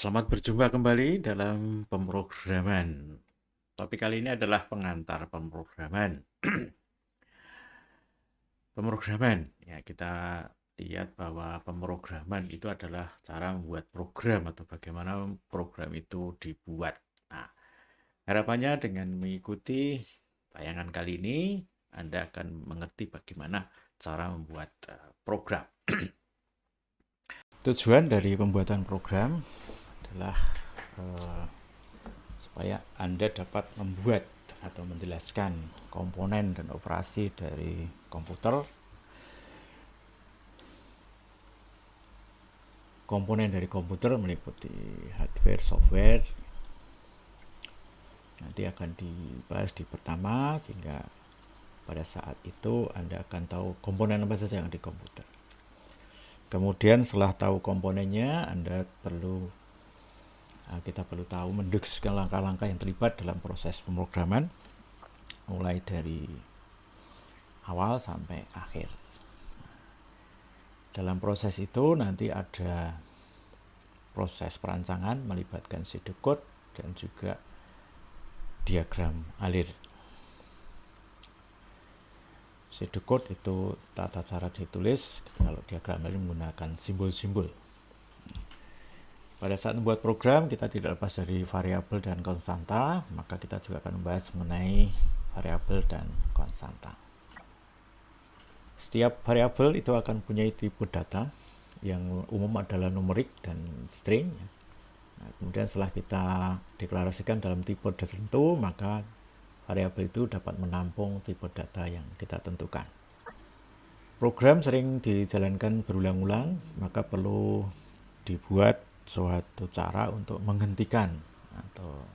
Selamat berjumpa kembali dalam pemrograman. Topik kali ini adalah pengantar pemrograman. Pemrograman, ya kita lihat bahwa pemrograman itu adalah cara membuat program atau bagaimana program itu dibuat. Nah, harapannya dengan mengikuti tayangan kali ini, Anda akan mengerti bagaimana cara membuat program. Tujuan dari pembuatan program adalah supaya Anda dapat membuat atau menjelaskan komponen dan operasi dari komputer. Komponen dari komputer meliputi hardware, software. Nanti akan dibahas di pertama, sehingga pada saat itu Anda akan tahu komponen apa saja yang di komputer. Kemudian setelah tahu komponennya, kita perlu tahu mendeskripsikan langkah-langkah yang terlibat dalam proses pemrograman, mulai dari awal sampai akhir. Dalam proses itu nanti ada proses perancangan melibatkan pseudocode dan juga diagram alir. Pseudocode itu tata cara ditulis, kalau diagram alir menggunakan simbol-simbol. Pada saat membuat program, kita tidak lepas dari variabel dan konstanta, maka kita juga akan membahas mengenai variabel dan konstanta. Setiap variabel itu akan punya tipe data yang umum adalah numerik dan string. Nah, kemudian setelah kita deklarasikan dalam tipe tertentu, maka variabel itu dapat menampung tipe data yang kita tentukan. Program sering dijalankan berulang-ulang, maka perlu dibuat suatu cara untuk menghentikan atau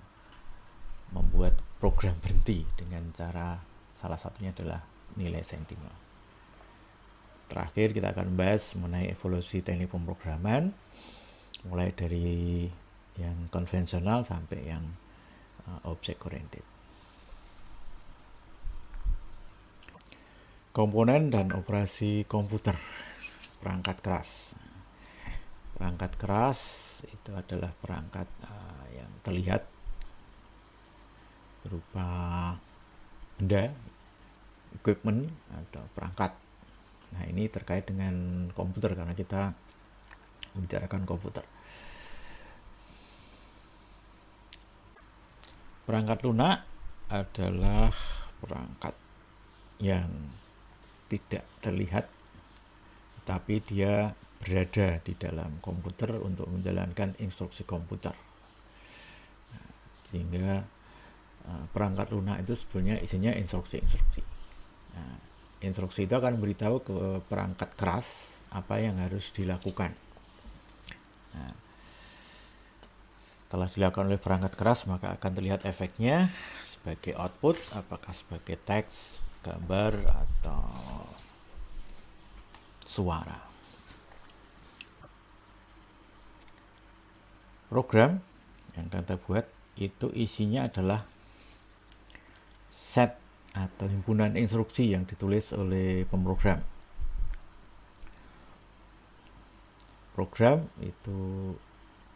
membuat program berhenti dengan cara salah satunya adalah nilai sentinel. Terakhir kita akan membahas mengenai evolusi teknik pemrograman, mulai dari yang konvensional sampai yang object oriented. Komponen dan operasi komputer, perangkat keras. Perangkat keras itu adalah perangkat yang terlihat berupa benda, equipment atau perangkat. Nah, ini terkait dengan komputer karena kita membicarakan komputer. Perangkat lunak adalah perangkat yang tidak terlihat, tapi dia berada di dalam komputer untuk menjalankan instruksi komputer. Sehingga perangkat lunak itu sebenarnya isinya instruksi-instruksi. Nah, instruksi itu akan memberitahu ke perangkat keras apa yang harus dilakukan. Nah, setelah dilakukan oleh perangkat keras, maka akan terlihat efeknya sebagai output, apakah sebagai teks, gambar, atau suara. Program yang kita buat itu isinya adalah set atau himpunan instruksi yang ditulis oleh pemrogram. Program itu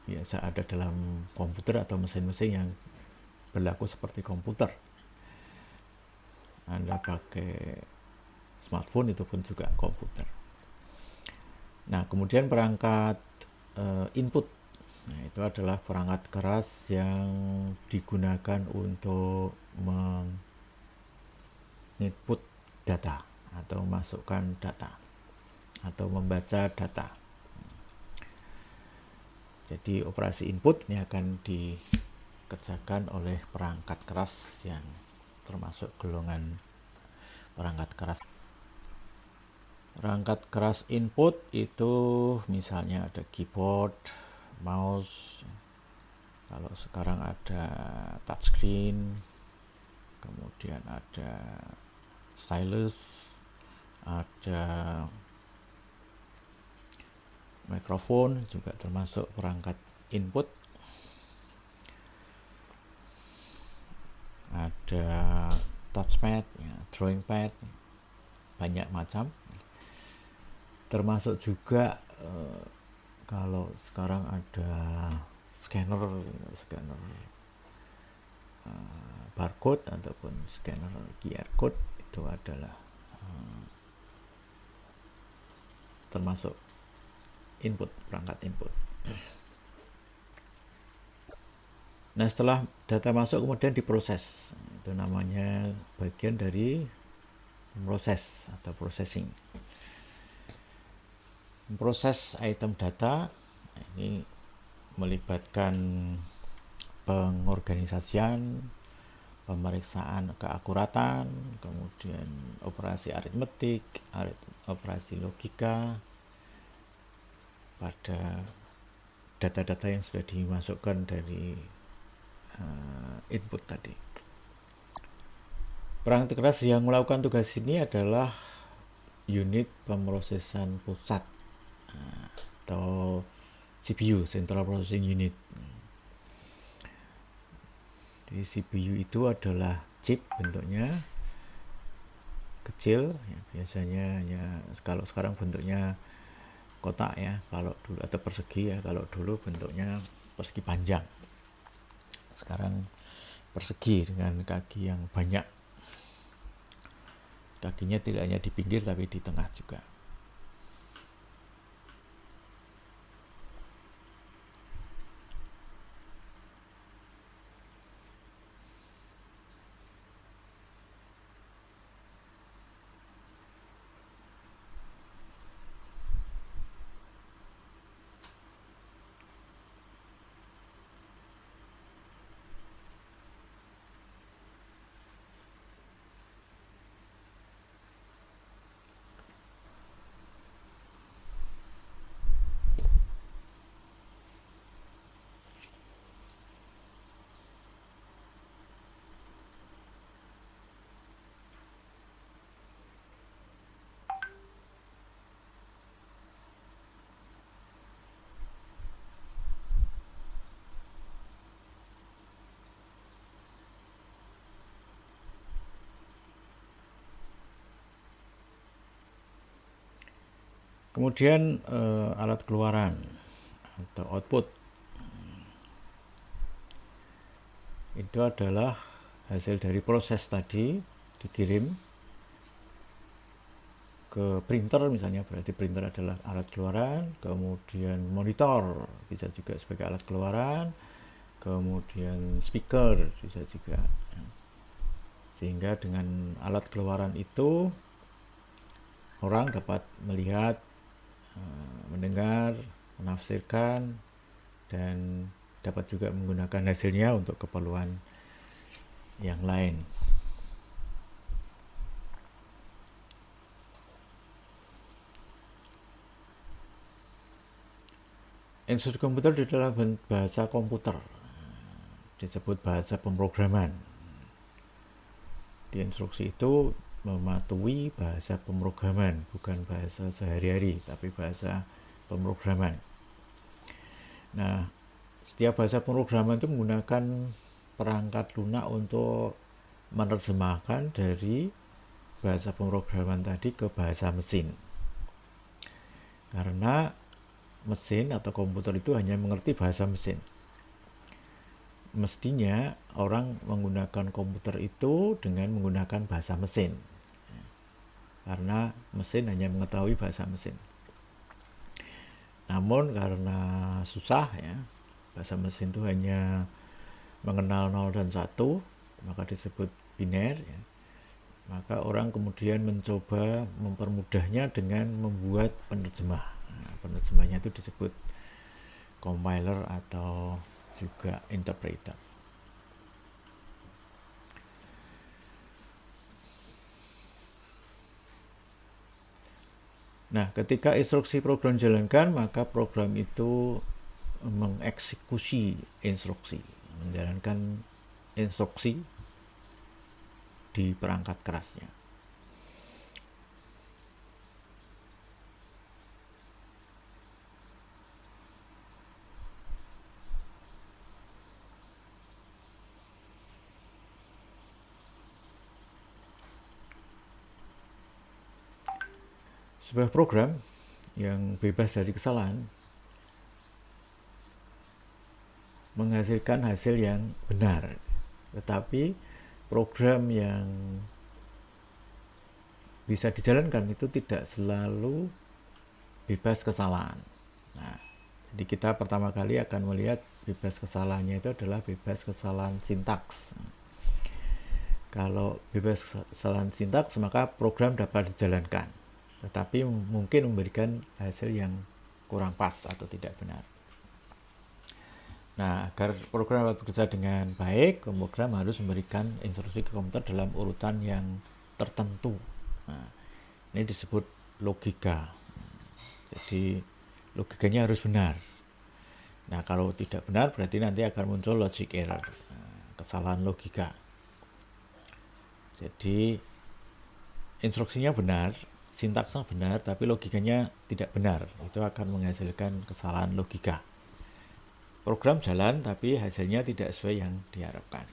biasa ada dalam komputer atau mesin-mesin yang berlaku seperti komputer. Anda pakai smartphone itu pun juga komputer. Nah, kemudian perangkat input. Nah, itu adalah perangkat keras yang digunakan untuk menginput data atau memasukkan data atau membaca data. Jadi operasi input ini akan dikerjakan oleh perangkat keras yang termasuk golongan perangkat keras. Perangkat keras input itu misalnya ada keyboard, mouse, kalau sekarang ada touchscreen, kemudian ada stylus, ada mikrofon juga termasuk perangkat input, ada touchpad, ya, drawing pad, banyak macam. Termasuk juga kalau sekarang ada scanner scanner barcode ataupun scanner QR code itu adalah termasuk input, perangkat input. Nah, setelah data masuk kemudian diproses. Itu namanya bagian dari proses atau processing. Proses item data ini melibatkan pengorganisasian, pemeriksaan keakuratan, kemudian operasi aritmetik, operasi logika pada data-data yang sudah dimasukkan dari input tadi. Perangkat keras yang melakukan tugas ini adalah unit pemrosesan pusat atau CPU, Central Processing Unit. Di CPU itu adalah chip, bentuknya kecil ya, biasanya ya, kalau sekarang bentuknya kotak ya, kalau dulu, atau persegi ya, kalau dulu bentuknya persegi panjang, sekarang persegi dengan kaki yang banyak. Kakinya tidak hanya di pinggir tapi di tengah juga. Kemudian alat keluaran atau output itu adalah hasil dari proses tadi, dikirim ke printer misalnya, berarti printer adalah alat keluaran. Kemudian monitor bisa juga sebagai alat keluaran, kemudian speaker bisa juga. Sehingga dengan alat keluaran itu orang dapat melihat, mendengar, menafsirkan, dan dapat juga menggunakan hasilnya untuk keperluan yang lain. Instruksi komputer di dalam bahasa komputer disebut bahasa pemrograman. Di instruksi itu mematuhi bahasa pemrograman, bukan bahasa sehari-hari, tapi bahasa pemrograman. Nah, setiap bahasa pemrograman itu menggunakan perangkat lunak untuk menerjemahkan dari bahasa pemrograman tadi ke bahasa mesin. Karena mesin atau komputer itu hanya mengerti bahasa mesin. Mestinya orang menggunakan komputer itu dengan menggunakan bahasa mesin, karena mesin hanya mengetahui bahasa mesin. Namun karena susah ya, bahasa mesin itu hanya mengenal 0 dan 1, maka disebut biner ya. Maka orang kemudian mencoba mempermudahnya dengan membuat penerjemah. Nah, penerjemahnya itu disebut compiler atau juga interpreter. Nah, ketika instruksi program dijalankan, maka program itu mengeksekusi instruksi, menjalankan instruksi di perangkat kerasnya. Sebuah program yang bebas dari kesalahan menghasilkan hasil yang benar. Tetapi program yang bisa dijalankan itu tidak selalu bebas kesalahan. Nah, jadi kita pertama kali akan melihat bebas kesalahannya itu adalah bebas kesalahan sintaks. Kalau bebas kesalahan sintaks, maka program dapat dijalankan, tetapi mungkin memberikan hasil yang kurang pas atau tidak benar. Nah, agar program dapat bekerja dengan baik, program harus memberikan instruksi ke komputer dalam urutan yang tertentu. Nah, ini disebut logika. Jadi logikanya harus benar. Nah, kalau tidak benar berarti nanti akan muncul logic error, kesalahan logika. Jadi instruksinya benar, sintaksnya benar, tapi logikanya tidak benar. Itu akan menghasilkan kesalahan logika. Program jalan tapi hasilnya tidak sesuai yang diharapkan.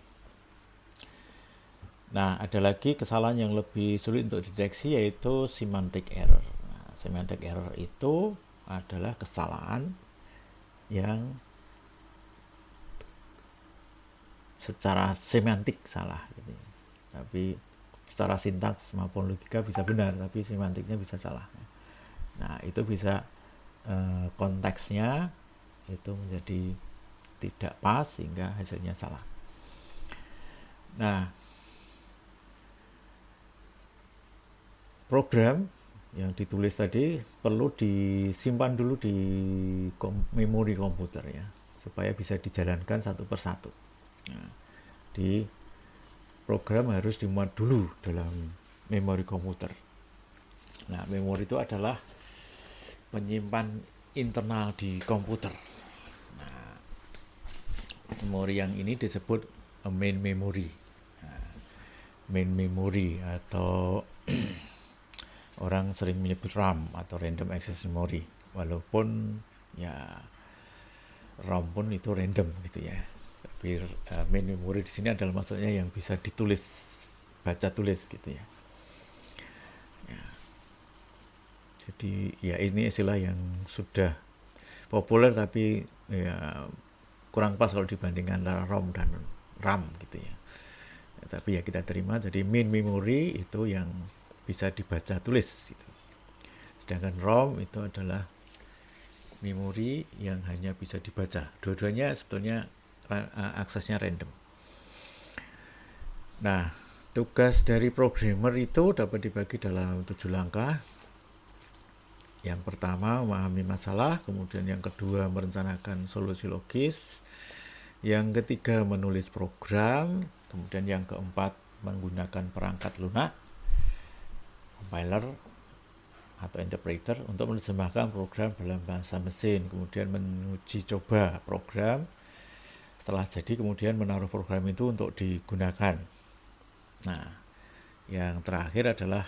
Nah, ada lagi kesalahan yang lebih sulit untuk dideteksi, yaitu semantic error. Nah, semantic error itu adalah kesalahan yang secara semantik salah gitu. Tapi secara sintaks maupun logika bisa benar, tapi semantiknya bisa salah. Nah, itu bisa konteksnya itu menjadi tidak pas sehingga hasilnya salah. Nah, program yang ditulis tadi perlu disimpan dulu di memori komputer ya, supaya bisa dijalankan satu persatu. Nah, di program harus dimuat dulu dalam memori komputer. Nah, memori itu adalah penyimpan internal di komputer. Nah, memori yang ini disebut main memory. Nah, main memory atau orang sering menyebut RAM atau random access memory, walaupun ya RAM pun itu random gitu ya. Tapi main memory di sini adalah maksudnya yang bisa ditulis, baca tulis gitu ya. Jadi ya ini istilah yang sudah populer tapi ya kurang pas kalau dibandingkan antara ROM dan RAM gitu ya. Tapi ya kita terima, jadi main memory itu yang bisa dibaca tulis gitu. Sedangkan ROM itu adalah memori yang hanya bisa dibaca. Dua-duanya sebetulnya aksesnya random. Nah, tugas dari programmer itu dapat dibagi dalam 7 langkah. Yang pertama, memahami masalah. Kemudian yang kedua, merencanakan solusi logis. Yang ketiga, menulis program. Kemudian yang keempat, menggunakan perangkat lunak, compiler atau interpreter untuk menerjemahkan program dalam bahasa mesin. Kemudian menguji coba program. Setelah jadi, kemudian menaruh program itu untuk digunakan. Nah, yang terakhir adalah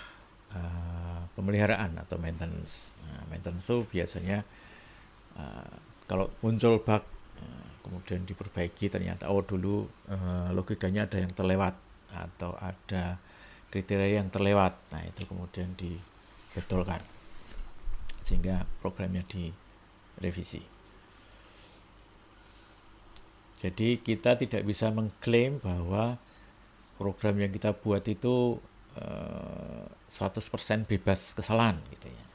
pemeliharaan atau maintenance. Nah, maintenance itu biasanya kalau muncul bug kemudian diperbaiki, ternyata dulu logikanya ada yang terlewat atau ada kriteria yang terlewat. Nah, itu kemudian dibetulkan sehingga programnya direvisi. Jadi kita tidak bisa mengklaim bahwa program yang kita buat itu 100% bebas kesalahan gitu ya.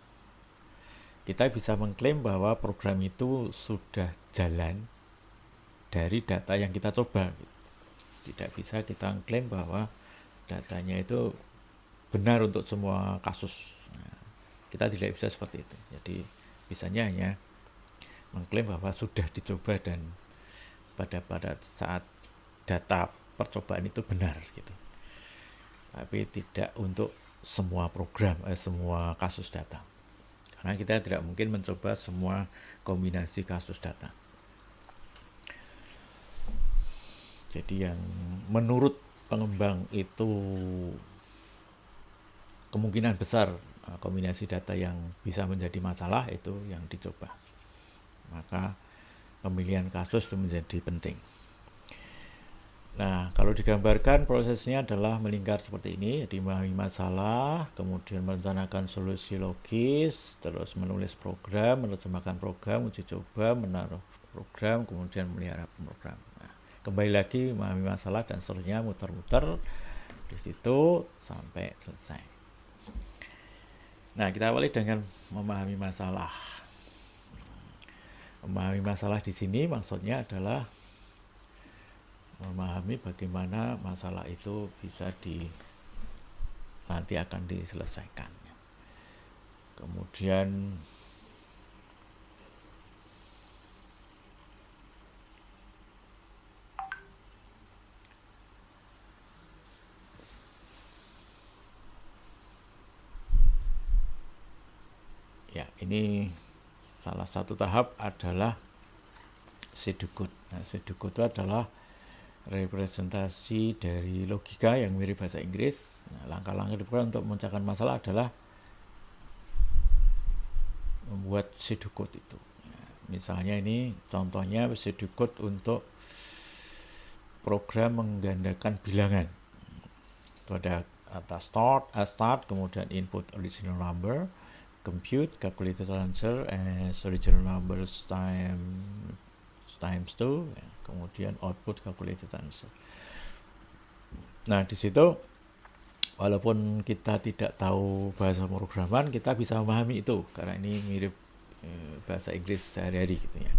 Kita bisa mengklaim bahwa program itu sudah jalan dari data yang kita coba. Tidak bisa kita mengklaim bahwa datanya itu benar untuk semua kasus. Nah, kita tidak bisa seperti itu. Jadi bisanya hanya mengklaim bahwa sudah dicoba dan pada saat data percobaan itu benar gitu. Tapi tidak untuk semua program, semua kasus data. Karena kita tidak mungkin mencoba semua kombinasi kasus data. Jadi yang menurut pengembang itu kemungkinan besar kombinasi data yang bisa menjadi masalah itu yang dicoba. Maka pemilihan kasus itu menjadi penting. Nah, kalau digambarkan prosesnya adalah melingkar seperti ini, jadi memahami masalah, kemudian merencanakan solusi logis, terus menulis program, menerjemahkan program, uji coba, menaruh program, kemudian melihara program. Nah, kembali lagi memahami masalah dan seterusnya muter-muter di situ sampai selesai. Nah, kita awali dengan memahami masalah. Memahami masalah di sini maksudnya adalah memahami bagaimana masalah itu bisa nanti akan diselesaikan. Kemudian ya, ini salah satu tahap adalah sedukut. Nah, sedukut itu adalah representasi dari logika yang mirip bahasa Inggris. Nah, langkah-langkah diperlukan untuk memecahkan masalah adalah membuat sedukut itu. Misalnya ini contohnya sedukut untuk program menggandakan bilangan. Itu ada atas start, kemudian input original number, compute calculated answer as original numbers times 2, kemudian output calculated answer. Nah, di situ walaupun kita tidak tahu bahasa pemrograman, kita bisa memahami itu karena ini mirip bahasa Inggris sehari-hari gitu ya.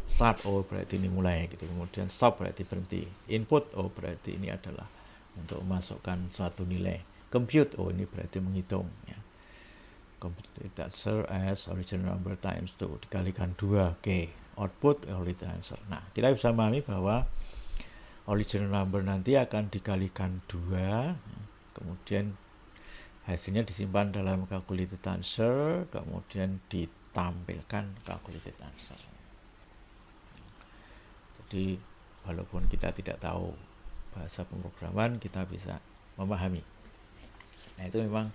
Start, oh berarti ini mulai gitu. Kemudian stop berarti berhenti. Input, oh berarti ini adalah untuk memasukkan suatu nilai. Compute, oh ini berarti menghitung ya. Complete answer as original number times 2 dikalikan 2, oke. Output complete answer. Nah, kita bisa memahami bahwa original number nanti akan dikalikan 2, kemudian hasilnya disimpan dalam calculated answer, kemudian ditampilkan calculated answer. Jadi walaupun kita tidak tahu bahasa pemrograman, kita bisa memahami. Nah, itu memang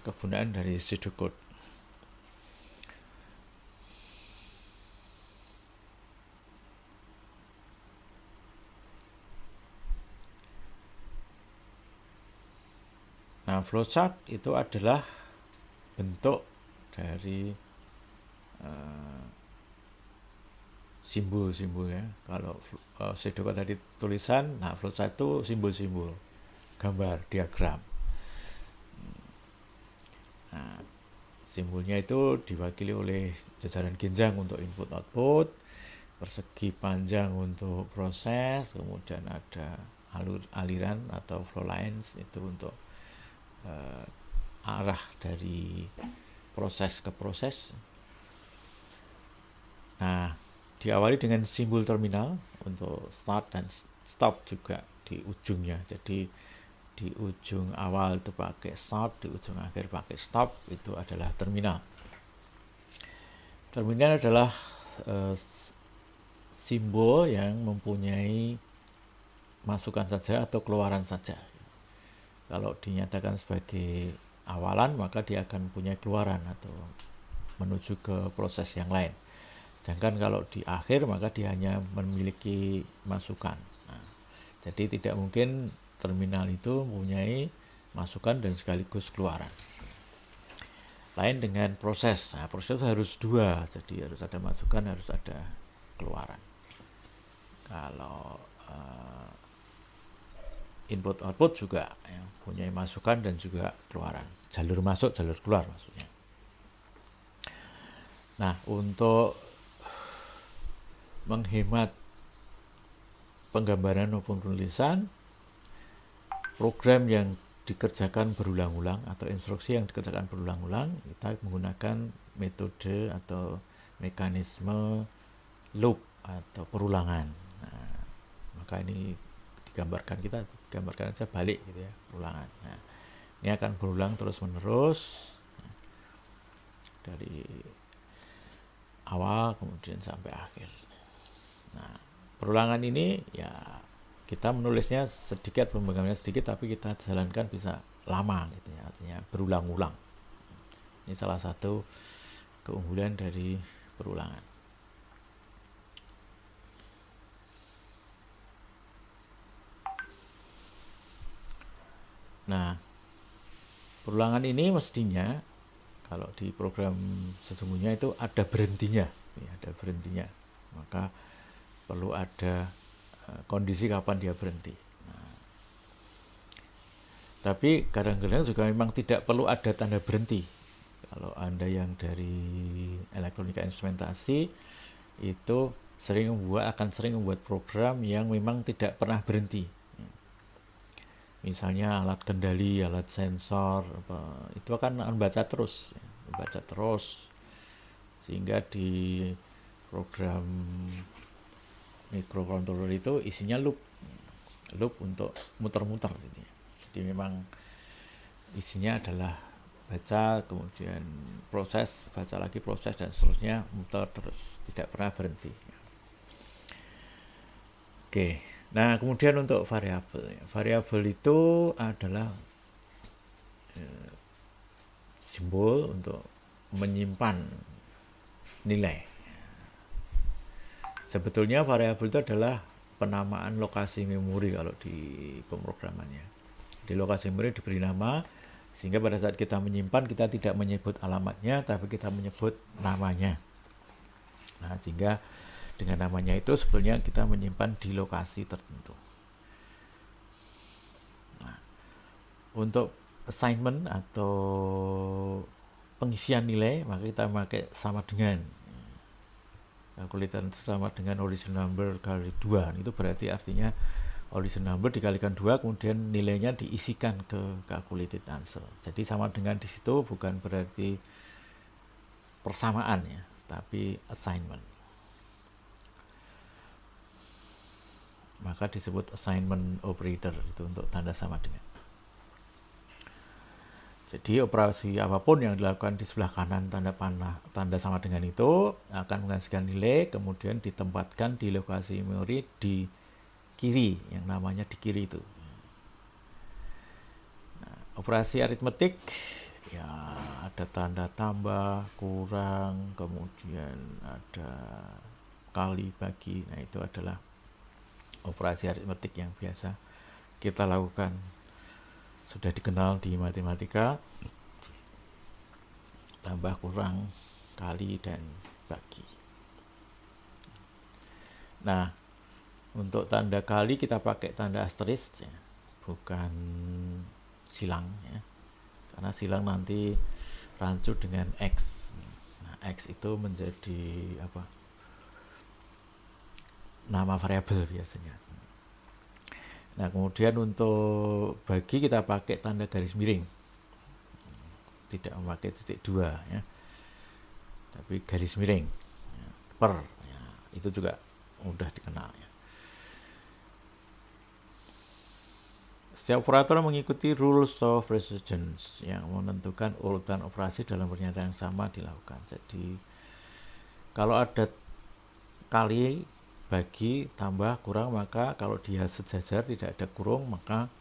kegunaan dari pseudocode. Nah, flowchart itu adalah bentuk dari simbol-simbol ya. Kalau pseudocode tadi tulisan, nah flowchart itu simbol-simbol, gambar, diagram. Nah, simbolnya itu diwakili oleh jajaran genjang untuk input output, persegi panjang untuk proses, kemudian ada aliran atau flow lines itu untuk arah dari proses ke proses. Nah, diawali dengan simbol terminal untuk start dan stop juga di ujungnya. Jadi di ujung awal itu pakai start, di ujung akhir pakai stop, itu adalah terminal. Terminal adalah simbol yang mempunyai masukan saja atau keluaran saja. Kalau dinyatakan sebagai awalan, maka dia akan punya keluaran atau menuju ke proses yang lain. Sedangkan kalau di akhir, maka dia hanya memiliki masukan. Nah, jadi tidak mungkin terminal itu mempunyai masukan dan sekaligus keluaran. Lain dengan proses. Nah, proses harus dua, jadi harus ada masukan, harus ada keluaran. Kalau input output juga ya, punya masukan dan juga keluaran. Jalur masuk, jalur keluar maksudnya. Nah, untuk menghemat penggambaran maupun penulisan, program yang dikerjakan berulang-ulang atau instruksi yang dikerjakan berulang-ulang, kita menggunakan metode atau mekanisme loop atau perulangan. Nah, maka ini gambarkan aja balik gitu ya, perulangan. Nah, ini akan berulang terus menerus dari awal kemudian sampai akhir. Nah, perulangan ini ya kita menulisnya sedikit, pembagiannya sedikit, tapi kita jalankan bisa lama gitu ya, artinya berulang-ulang. Ini salah satu keunggulan dari perulangan. Nah, perulangan ini mestinya kalau di program sesungguhnya itu ada berhentinya, ya, ada berhentinya. Maka perlu ada kondisi kapan dia berhenti. Nah, tapi kadang-kadang juga memang tidak perlu ada tanda berhenti. Kalau Anda yang dari elektronika instrumentasi itu akan sering membuat program yang memang tidak pernah berhenti. Misalnya alat kendali, alat sensor, itu akan membaca terus, sehingga di program microcontroller itu isinya loop untuk muter-muter gitu ya. Jadi memang isinya adalah baca, kemudian proses, baca lagi, proses, dan seterusnya, muter terus, tidak pernah berhenti. Oke, nah kemudian untuk variabel itu adalah simbol untuk menyimpan nilai. Sebetulnya variabel itu adalah penamaan lokasi memori kalau di pemrogramannya. Di lokasi memori diberi nama, sehingga pada saat kita menyimpan, kita tidak menyebut alamatnya, tapi kita menyebut namanya. Nah, sehingga dengan namanya itu sebetulnya kita menyimpan di lokasi tertentu. Nah, untuk assignment atau pengisian nilai, maka kita pakai sama dengan. Kalkulatan sama dengan original number kali 2. Itu berarti artinya original number dikalikan 2, kemudian nilainya diisikan ke calculated answer. Jadi sama dengan di situ bukan berarti persamaan ya, tapi assignment. Maka disebut assignment operator, itu untuk tanda sama dengan. Jadi operasi apapun yang dilakukan di sebelah kanan tanda sama dengan itu akan menghasilkan nilai, kemudian ditempatkan di lokasi memori di kiri, yang namanya di kiri itu. Nah, operasi aritmetik ya ada tanda tambah, kurang, kemudian ada kali, bagi. Nah, itu adalah operasi aritmetik yang biasa kita lakukan, sudah dikenal di matematika, tambah, kurang, kali, dan bagi. Nah, untuk tanda kali kita pakai tanda asterisk ya, bukan silang ya, karena silang nanti rancu dengan X. Nah, X itu menjadi nama variabel biasanya. Nah, kemudian untuk bagi kita pakai tanda garis miring, tidak memakai titik 2 ya, tapi garis miring ya, per ya, itu juga mudah dikenal ya. Setiap operator mengikuti rules of precedence yang menentukan urutan operasi dalam pernyataan yang sama dilakukan. Jadi kalau ada kali, bagi, tambah, kurang, maka kalau dia sejajar tidak ada kurung, maka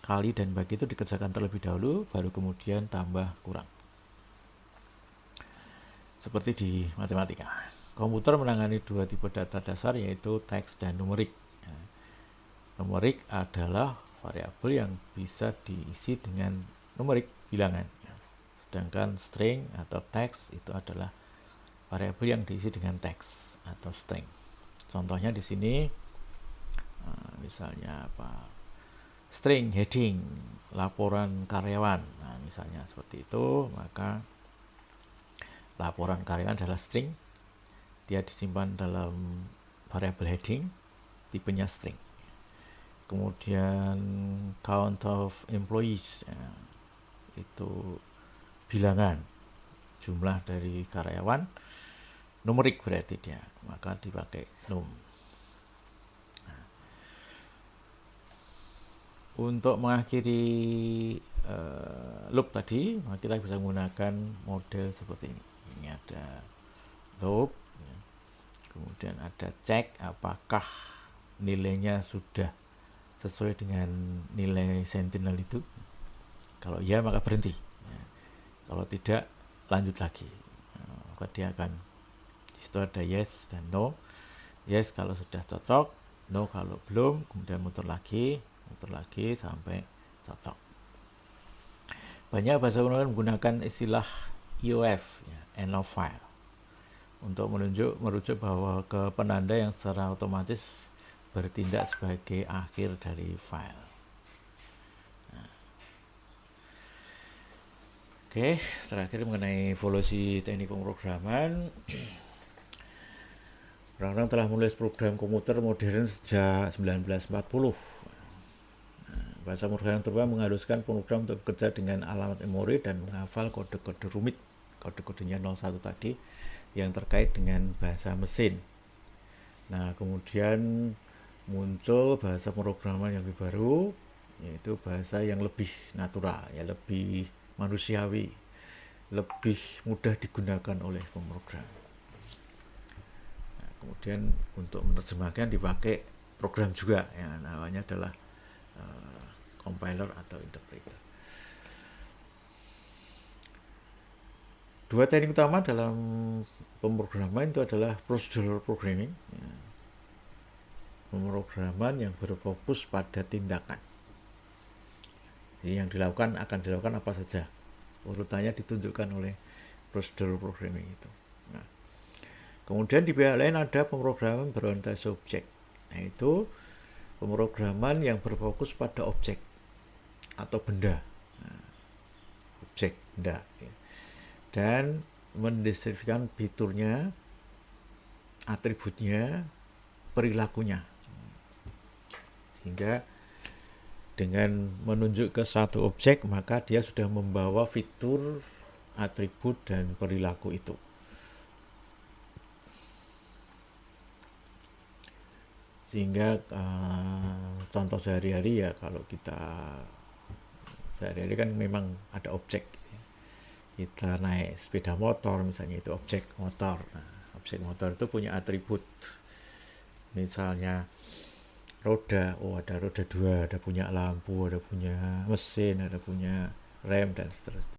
kali dan bagi itu dikerjakan terlebih dahulu, baru kemudian tambah, kurang. Seperti di matematika, komputer menangani dua tipe data dasar, yaitu teks dan numerik. Numerik adalah variabel yang bisa diisi dengan numerik, bilangan. Sedangkan string atau teks itu adalah variabel yang diisi dengan teks atau string. Contohnya di sini misalnya string heading laporan karyawan. Nah, misalnya seperti itu, maka laporan karyawan adalah string, dia disimpan dalam variabel heading, tipenya string. Kemudian count of employees ya, itu bilangan jumlah dari karyawan, numerik berarti dia, maka dipakai num. Nah, untuk mengakhiri loop tadi, maka kita bisa menggunakan model seperti ini. Ini ada loop ya. Kemudian ada cek apakah nilainya sudah sesuai dengan nilai sentinel itu. Kalau ya, maka berhenti ya. Kalau tidak, lanjut lagi. Maka dia akan, itu ada yes dan no. Yes kalau sudah cocok, no kalau belum, kemudian muter lagi sampai cocok. Banyak bahasa pemrograman menggunakan istilah EOF, ya, end of file, untuk merujuk bahwa ke penanda yang secara otomatis bertindak sebagai akhir dari file. Oke, terakhir mengenai evolusi teknik pemrograman. Orang-orang telah menulis program komputer modern sejak 1940. Bahasa pemrograman terbaik mengharuskan program untuk bekerja dengan alamat memori dan menghafal kode-kode rumit, kode-kodenya 01 tadi, yang terkait dengan bahasa mesin. Nah, kemudian muncul bahasa pemrograman yang lebih baru, yaitu bahasa yang lebih natural, ya, lebih manusiawi, lebih mudah digunakan oleh pemrogram. Nah, kemudian untuk menerjemahkan dipakai program juga, ya, namanya adalah compiler atau interpreter. Dua teknik utama dalam pemrograman itu adalah procedural programming, ya, pemrograman yang berfokus pada tindakan. Jadi yang akan dilakukan apa saja, urutannya ditunjukkan oleh procedural programming itu. Nah, kemudian di pihak lain ada pemrograman berorientasi objek, yaitu pemrograman yang berfokus pada objek atau benda, objek benda, ya, dan mendistribusikan fiturnya, atributnya, perilakunya, sehingga dengan menunjuk ke satu objek maka dia sudah membawa fitur, atribut, dan perilaku itu. Sehingga contoh sehari-hari, ya, kalau kita sehari-hari kan memang ada objek. Kita naik sepeda motor misalnya, itu objek motor. Nah, objek motor itu punya atribut. Misalnya roda, ada roda 2, ada punya lampu, ada punya mesin, ada punya rem, dan seterusnya.